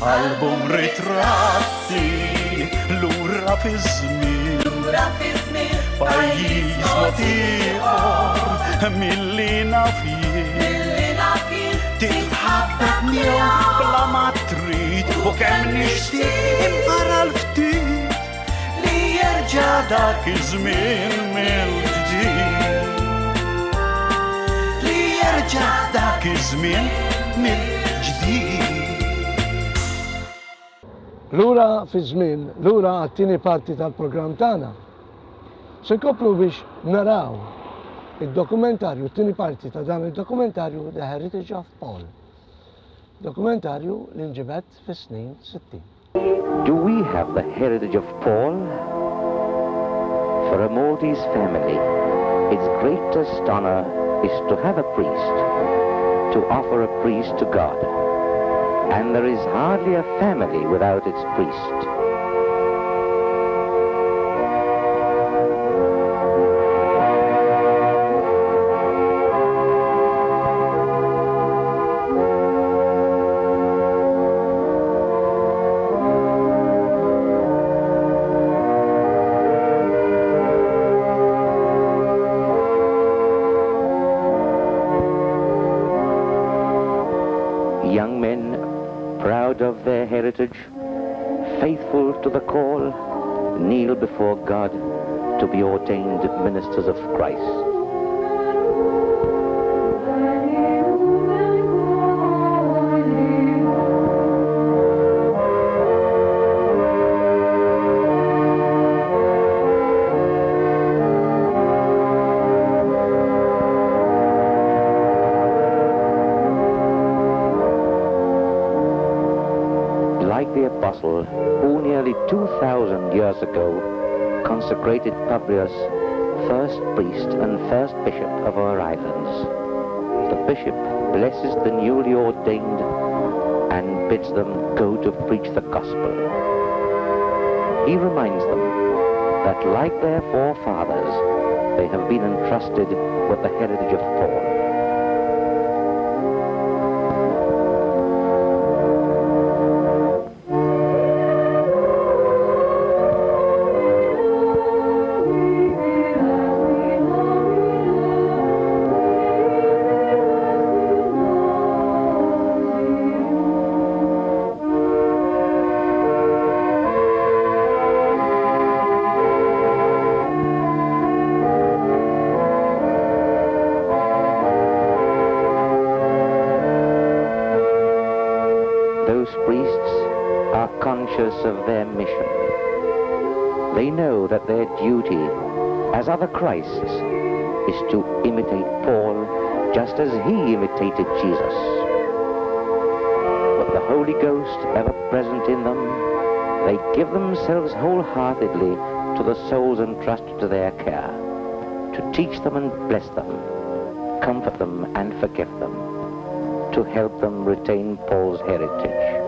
Album ritratti, Lura Fiz-Zmien, Lura Fiz-Zmien, pajjiż motiħor, milli nafjien, titħabbek miegħu bla ma trid, u kemm nixtieq impara l-ftit li jerġa' dak iż-żmien mill-ġdid. Li jerġa' dak iż-żmien mill-ġdid. Lura Fiz-Zmien, Lura għattini parti tal-programm tagħna. Se nkomplu biex naraw id-dokumentarju, t-tieni parti ta' dan id-dokumentarju The Heritage of Paul. Dokumentarju li nġibet fis-snin 60. Do we have the heritage of Paul? For a Maltese family, its greatest honor is to have a priest, to offer a priest to God. And there is hardly a family without its priest. Young men, proud of their heritage, faithful to the call, kneel before God to be ordained ministers of Christ. Like the apostle who nearly 2,000 years ago consecrated Publius first priest and first bishop of our islands. The bishop blesses the newly ordained and bids them go to preach the gospel. He reminds them that like their forefathers, they have been entrusted with the heritage of Paul. Those priests are conscious of their mission. They know that their duty as other Christs is to imitate Paul just as he imitated Jesus. With the Holy Ghost ever present in them, they give themselves wholeheartedly to the souls entrusted to their care, to teach them and bless them, comfort them and forgive them, to help them retain Paul's heritage.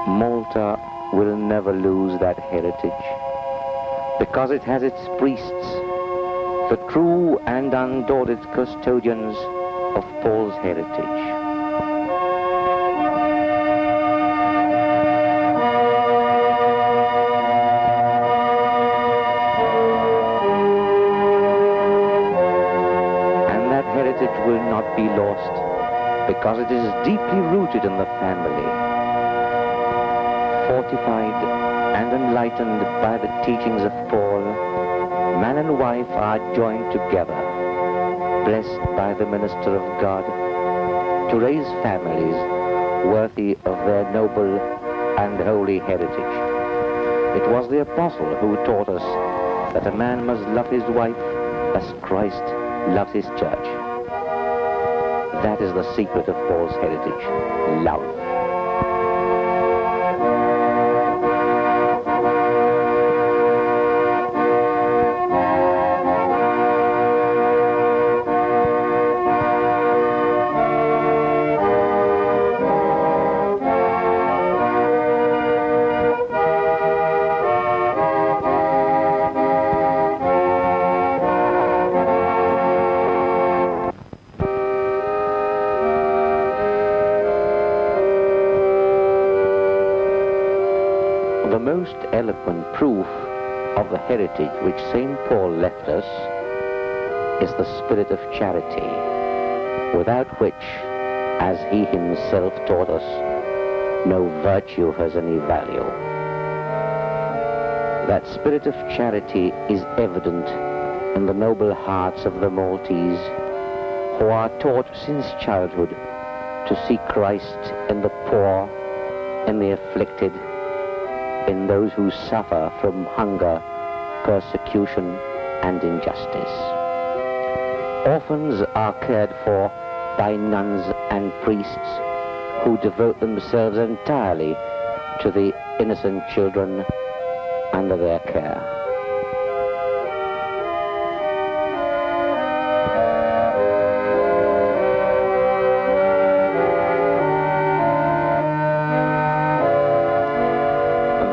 Malta will never lose that heritage because it has its priests, the true and undaunted custodians of Paul's heritage. And that heritage will not be lost because it is deeply rooted in the family. Fortified and enlightened by the teachings of Paul, man and wife are joined together, blessed by the minister of God, to raise families worthy of their noble and holy heritage. It was the apostle who taught us that a man must love his wife as Christ loves his church. That is the secret of Paul's heritage, love. The most eloquent proof of the heritage which St. Paul left us is the spirit of charity, without which, as he himself taught us, no virtue has any value. That spirit of charity is evident in the noble hearts of the Maltese, who are taught since childhood to see Christ in the poor, in the afflicted, in those who suffer from hunger, persecution, and injustice. Orphans are cared for by nuns and priests who devote themselves entirely to the innocent children under their care.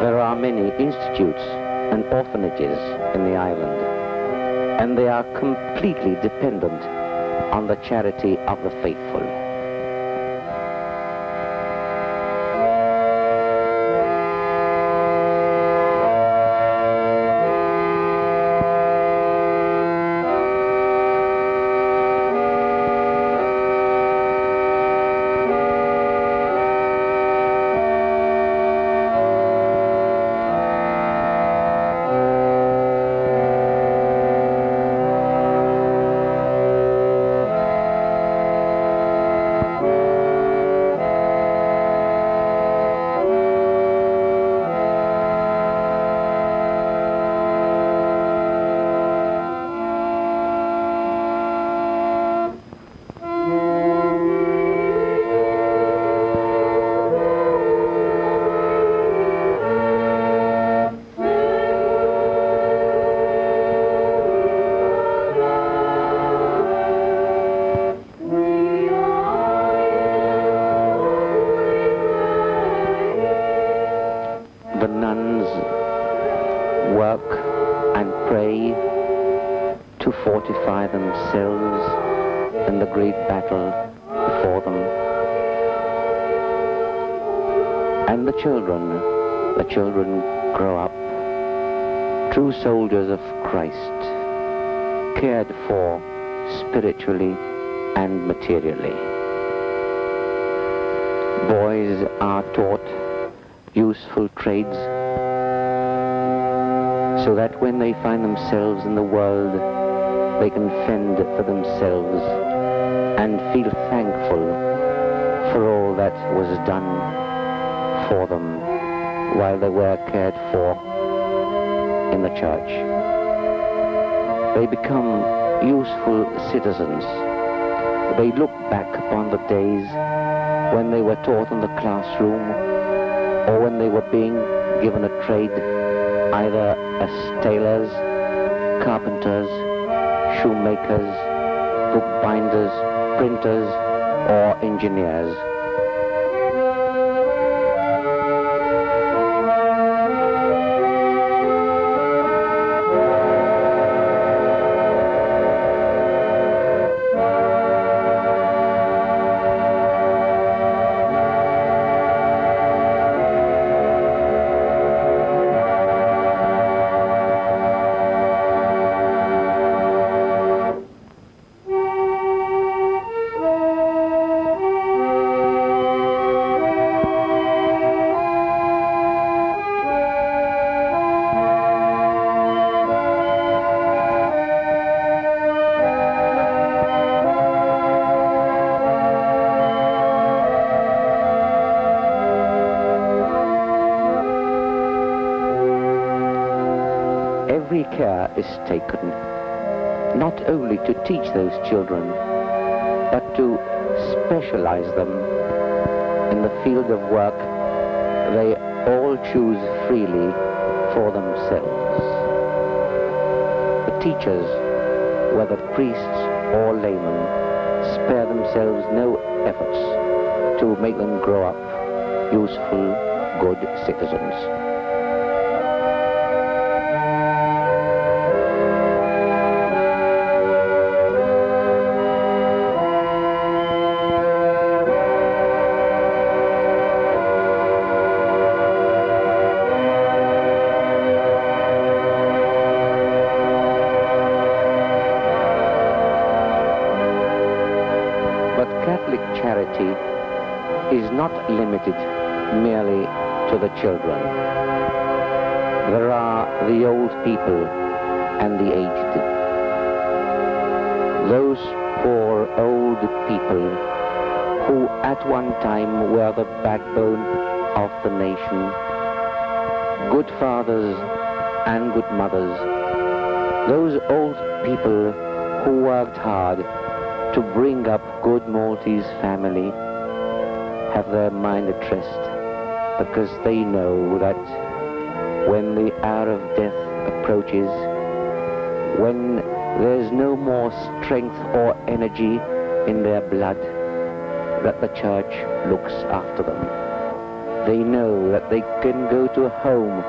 There are many institutes and orphanages in the island, and they are completely dependent on the charity of the faithful. The nuns work and pray to fortify themselves in the great battle before them. And the children grow up, true soldiers of Christ, cared for spiritually and materially. Boys are taught useful trades, so that when they find themselves in the world, they can fend for themselves and feel thankful for all that was done for them while they were cared for in the church. They become useful citizens. They look back upon the days when they were taught in the classroom, or when they were being given a trade, either as tailors, carpenters, shoemakers, bookbinders, printers, or engineers. every care is taken, not only to teach those children, but to specialize them in the field of work they all choose freely for themselves. The teachers, whether priests or laymen, spare themselves no efforts to make them grow up useful, good citizens. Catholic charity is not limited merely to the children. There are the old people and the aged. Those poor old people who at one time were the backbone of the nation, good fathers and good mothers, those old people who worked hard to bring up good Maltese family, have their mind at rest, because they know that when the hour of death approaches, when there's no more strength or energy in their blood, that the church looks after them. They know that they can go to a home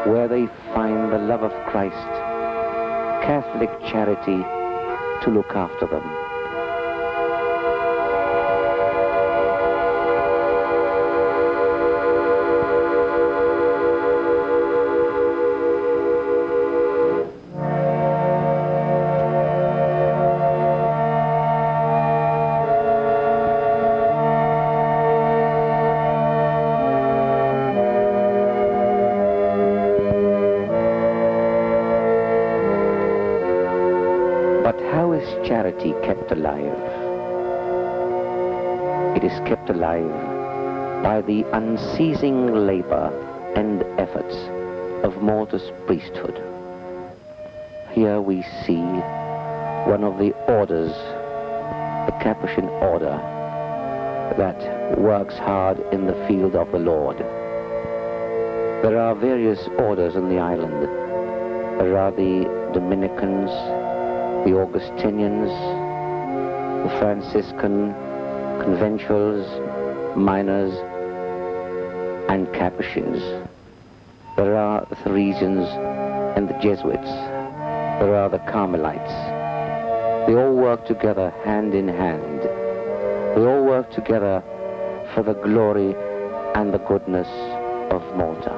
where they find the love of Christ, Catholic charity to look after them. How is charity kept alive? It is kept alive by the unceasing labor and efforts of Malta's priesthood. Here we see one of the orders, the Capuchin order, that works hard in the field of the Lord. There are various orders in the island. There are the Dominicans, the Augustinians, the Franciscan, Conventuals, Minors, and Capuchins. There are the Theresians and the Jesuits. There are the Carmelites. They all work together hand in hand. They all work together for the glory and the goodness of Malta.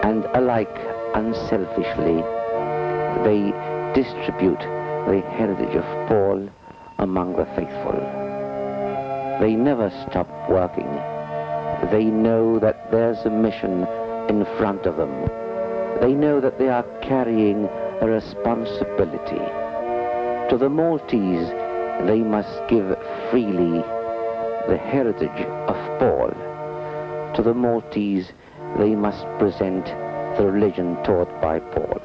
And alike unselfishly, they distribute the heritage of Paul among the faithful. They never stop working. They know that there's a mission in front of them. They know that they are carrying a responsibility. To the Maltese, they must give freely the heritage of Paul. To the Maltese, they must present the religion taught by Paul.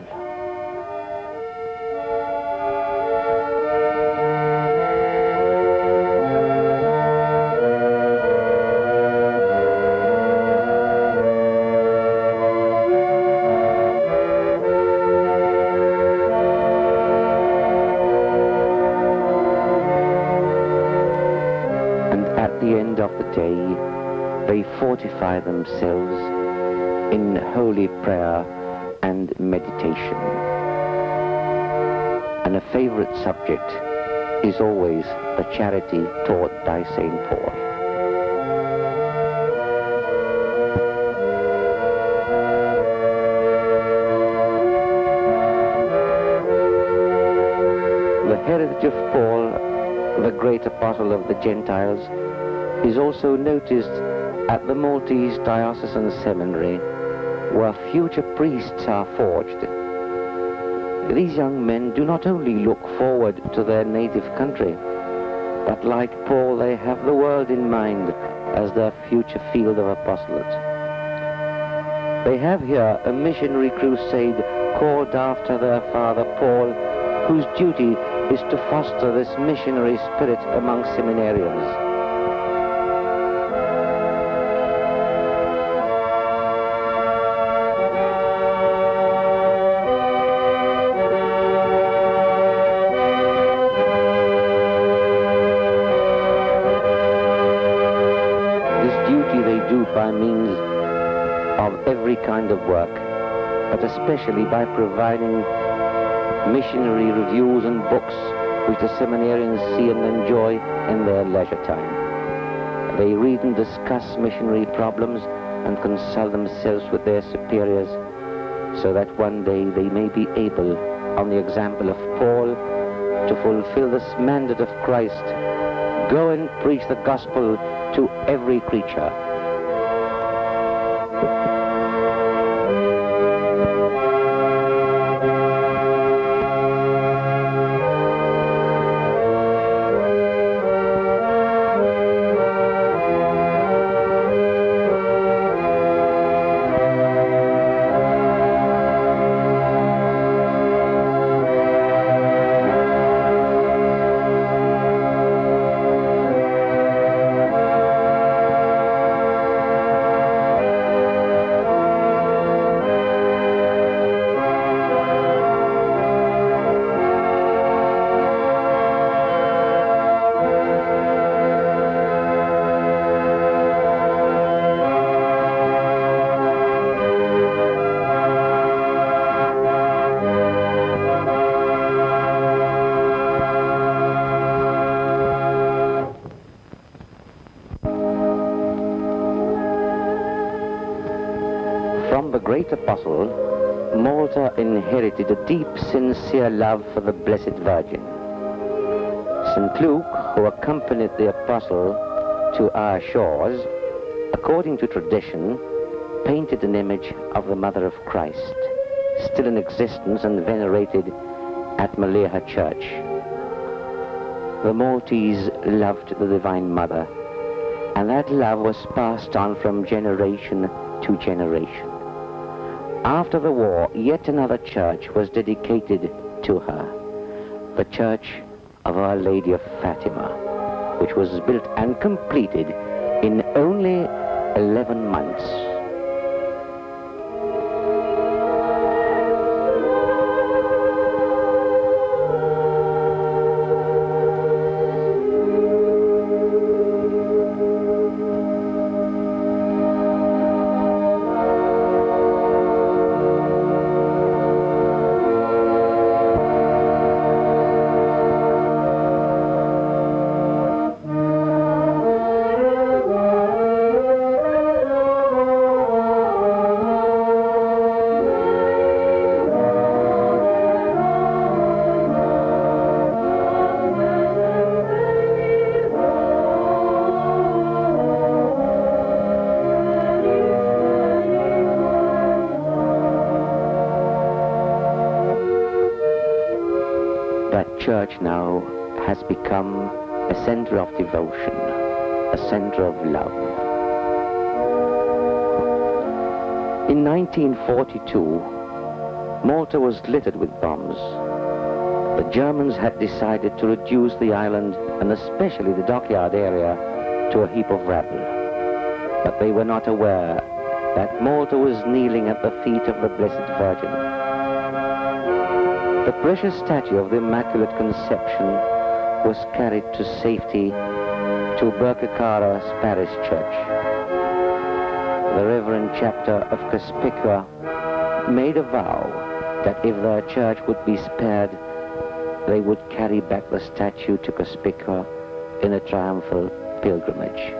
At the end of the day, they fortify themselves in holy prayer and meditation. And a favorite subject is always the charity taught by St. Paul. The heritage of Paul, the great apostle of the Gentiles, is also noticed at the Maltese Diocesan Seminary, where future priests are forged. These young men do not only look forward to their native country, but like Paul, they have the world in mind as their future field of apostolate. They have here a missionary crusade called after their father Paul, whose duty is to foster this missionary spirit among seminarians. By means of every kind of work, but especially by providing missionary reviews and books which the seminarians see and enjoy in their leisure time. They read and discuss missionary problems and consult themselves with their superiors, so that one day they may be able, on the example of Paul, to fulfill this mandate of Christ: go and preach the gospel to every creature. From the great apostle, Malta inherited a deep, sincere love for the Blessed Virgin. St. Luke, who accompanied the apostle to our shores, according to tradition, painted an image of the Mother of Christ, still in existence and venerated at Malta Church. The Maltese loved the Divine Mother, and that love was passed on from generation to generation. After the war, yet another church was dedicated to her, the Church of Our Lady of Fatima, which was built and completed in only 11 months. Church now has become a center of devotion, a center of love. In 1942, Malta was littered with bombs. The Germans had decided to reduce the island, and especially the dockyard area, to a heap of rubble. But they were not aware that Malta was kneeling at the feet of the Blessed Virgin. The precious statue of the Immaculate Conception was carried to safety to Birkirkara's parish church. The Reverend Chapter of Cospicua made a vow that if their church would be spared, they would carry back the statue to Cospicua in a triumphal pilgrimage.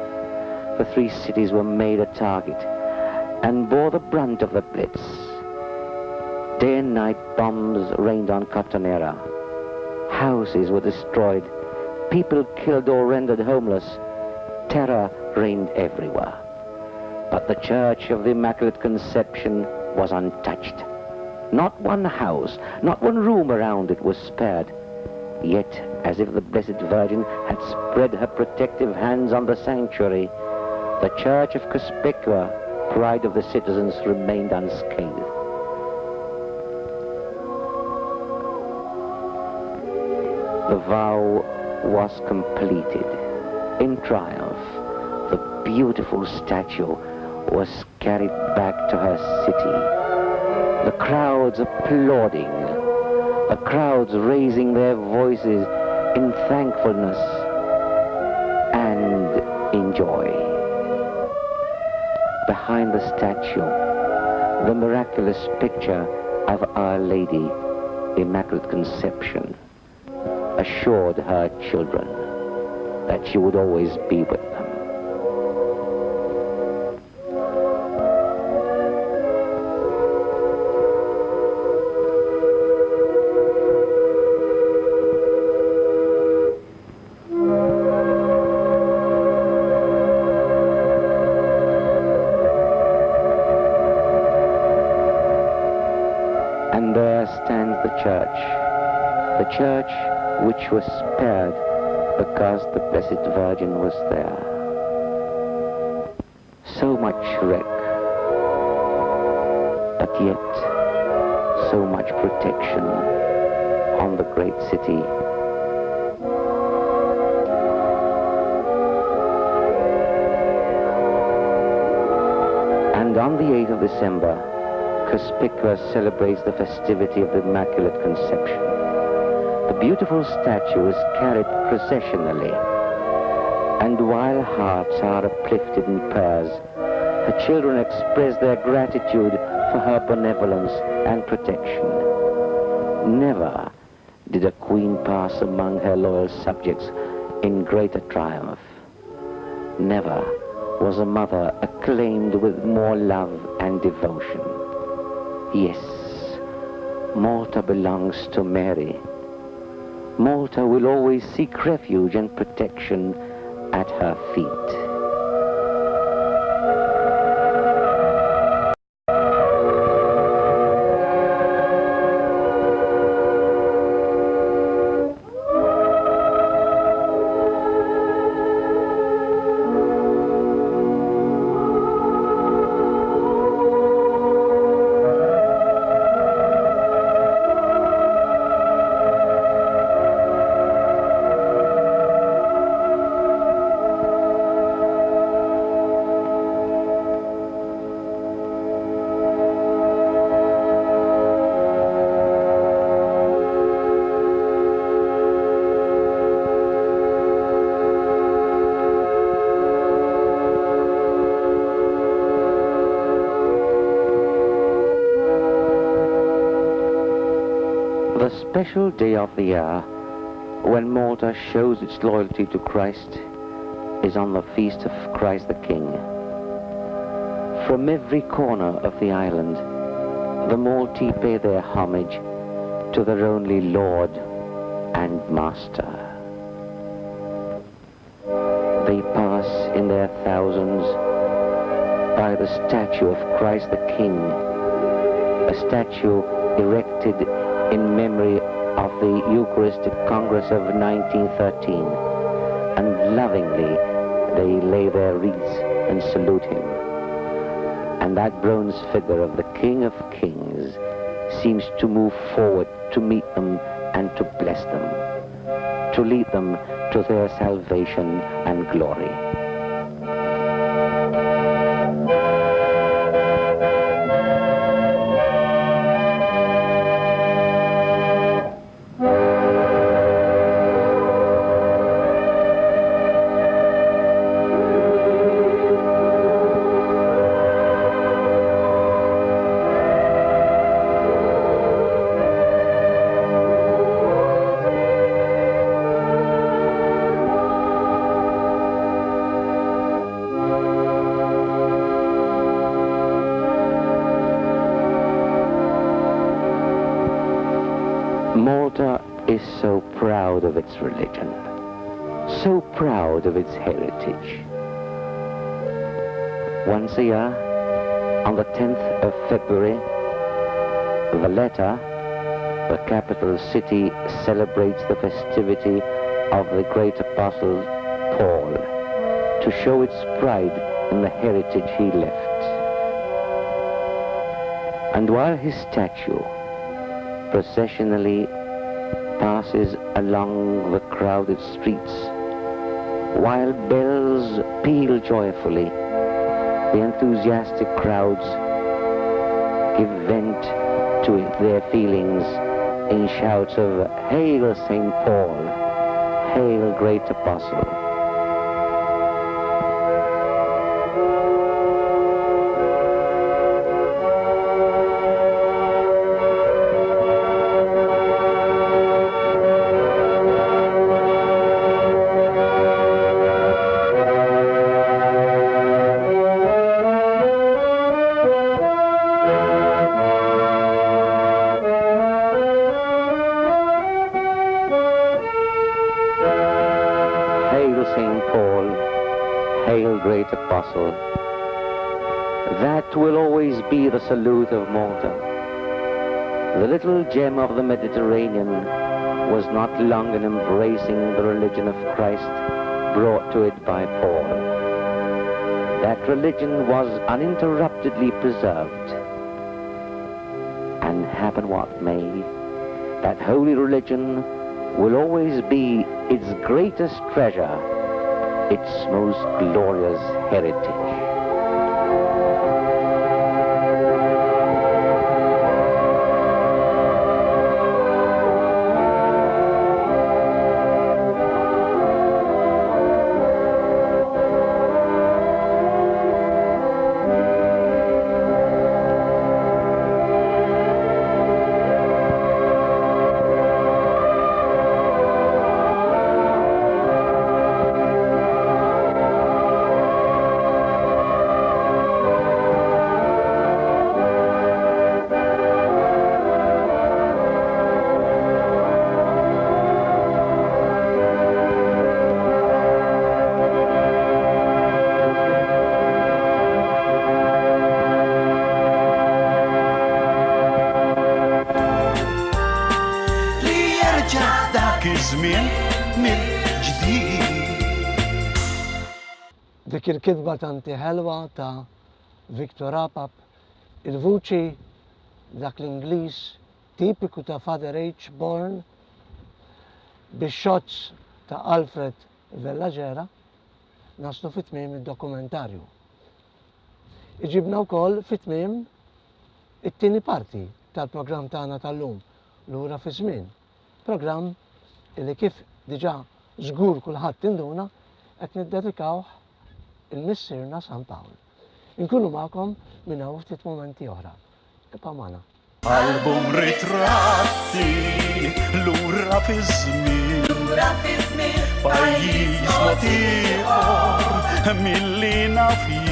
The three cities were made a target and bore the brunt of the blitz. Day and night bombs rained on Cotonera. Houses were destroyed, people killed or rendered homeless. Terror reigned everywhere. But the Church of the Immaculate Conception was untouched. Not one house, not one room around it was spared. Yet, as if the Blessed Virgin had spread her protective hands on the sanctuary, the Church of Cospicua, pride of the citizens, remained unscathed. the vow was completed. In triumph, the beautiful statue was carried back to her city. The crowds applauding, the crowds raising their voices in thankfulness and in joy. Behind the statue, the miraculous picture of Our Lady, Immaculate Conception, assured her children that she would always be with them. And there stands the church which was spared because the Blessed Virgin was there. So much wreck, but yet so much protection on the great city. And on the 8th of December, conspicuous celebrates the festivity of the Immaculate Conception. The beautiful statue is carried processionally, and while hearts are uplifted in prayers, the children express their gratitude for her benevolence and protection. Never did a queen pass among her loyal subjects in greater triumph. Never was a mother acclaimed with more love and devotion. Yes, Malta belongs to Mary. Malta will always seek refuge and protection at her feet. The special day of the year when Malta shows its loyalty to Christ is on the feast of Christ the King. From every corner of the island, the Maltese pay their homage to their only Lord and Master. They pass in their thousands by the statue of Christ the King, a statue erected in memory of the Eucharistic Congress of 1913, and lovingly they lay their wreaths and salute him. And that bronze figure of the King of Kings seems to move forward to meet them and to bless them, to lead them to their salvation and glory. Malta is so proud of its religion, so proud of its heritage. Once a year, on the 10th of February, Valletta, the capital city, celebrates the festivity of the great apostle Paul to show its pride in the heritage he left. And while his statue processionally passes along the crowded streets, while bells peal joyfully. The enthusiastic crowds give vent to their feelings in shouts of "Hail St. Paul! Hail Great Apostle!" Hail St. Paul, hail great apostle. That will always be the salute of Malta. The little gem of the Mediterranean was not long in embracing the religion of Christ brought to it by Paul. That religion was uninterruptedly preserved. And happen what may, that holy religion will always be its greatest treasure, its most glorious heritage. ذاك الزمن من جديد. Dik il-kidba tanti ħelwa ta' Victor Apap, il-vuċi dak l-Ingliż tipiku ta' Father H. Bourne, bix-shots ta' Alfred Vellagera, naslu fit-tmiem id-dokumentarju. Iġibna wkoll fit-tmiem it-tieni parti tal-programm tagħna tal-lum, Lura Fiz-Zmien. Programm li kif diġà żgur kulħadd induna qed niddedikawh il-missierna San Pawl. Inkunu magħkom minn hawn ftit momenti oħra. Ibqa' magħna. Album ritratti lura fiż-żmien. Lura fiż-żmien. Pajjiż ieħor milli nafih.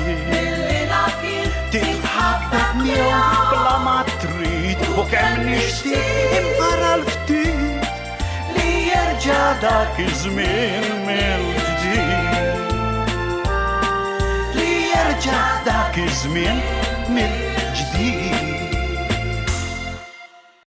Titħabbab miegħu bla ma trid u kemm nixtieq imqara l-ftit li jerġa' dak iż-żmien mill-ġdid. Li jerġa' dak iż-żmien mill-ġdid.